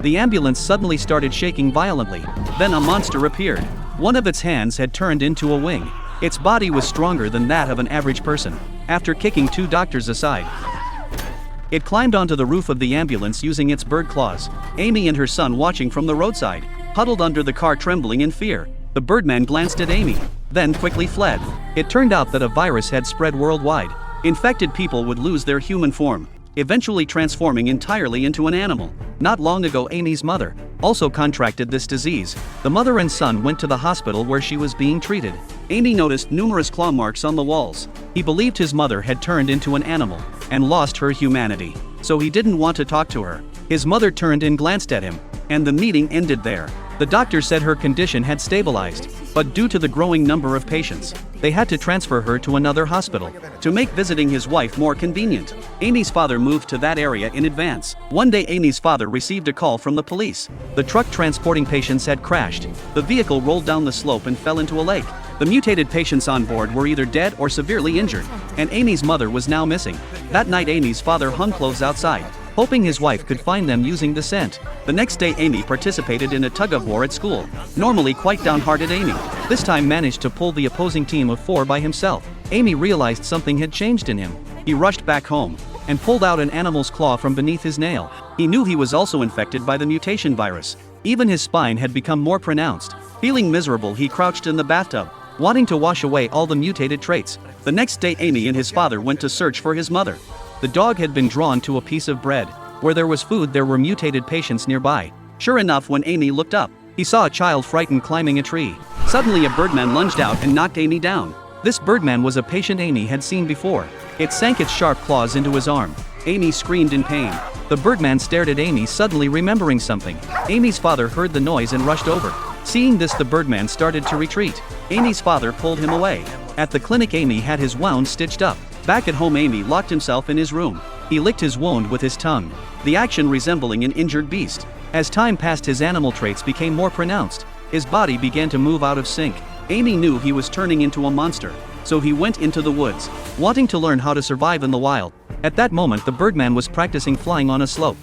The ambulance suddenly started shaking violently. Then a monster appeared. One of its hands had turned into a wing. Its body was stronger than that of an average person. After kicking two doctors aside, it climbed onto the roof of the ambulance using its bird claws. Amy and her son watching from the roadside, huddled under the car trembling in fear. The Birdman glanced at Amy, then quickly fled. It turned out that a virus had spread worldwide. Infected people would lose their human form, eventually transforming entirely into an animal. Not long ago, Amy's mother also contracted this disease. The mother and son went to the hospital where she was being treated. Amy noticed numerous claw marks on the walls. He believed his mother had turned into an animal and lost her humanity, so he didn't want to talk to her. His mother turned and glanced at him, and the meeting ended there. The doctor said her condition had stabilized, but due to the growing number of patients, they had to transfer her to another hospital to make visiting his wife more convenient. Amy's father moved to that area in advance. One day, Amy's father received a call from the police. The truck transporting patients had crashed. The vehicle rolled down the slope and fell into a lake. The mutated patients on board were either dead or severely injured, and Amy's mother was now missing. That night, Amy's father hung clothes outside, hoping his wife could find them using the scent. The next day, Amy participated in a tug-of-war at school. Normally quite downhearted, Amy this time managed to pull the opposing team of 4 by himself. Amy realized something had changed in him. He rushed back home and pulled out an animal's claw from beneath his nail. He knew he was also infected by the mutation virus. Even his spine had become more pronounced. Feeling miserable, he crouched in the bathtub, wanting to wash away all the mutated traits. The next day, Amy and his father went to search for his mother. The dog had been drawn to a piece of bread. Where there was food, there were mutated patients nearby. Sure enough, when Amy looked up, he saw a child frightened climbing a tree. Suddenly, a Birdman lunged out and knocked Amy down. This Birdman was a patient Amy had seen before. It sank its sharp claws into his arm. Amy screamed in pain. The Birdman stared at Amy, suddenly remembering something. Amy's father heard the noise and rushed over. Seeing this, the Birdman started to retreat. Amy's father pulled him away. At the clinic, Amy had his wound stitched up. Back at home, Amy locked himself in his room. He licked his wound with his tongue, the action resembling an injured beast. As time passed, his animal traits became more pronounced. His body began to move out of sync. Amy knew he was turning into a monster, so he went into the woods, wanting to learn how to survive in the wild. At that moment, the Birdman was practicing flying on a slope.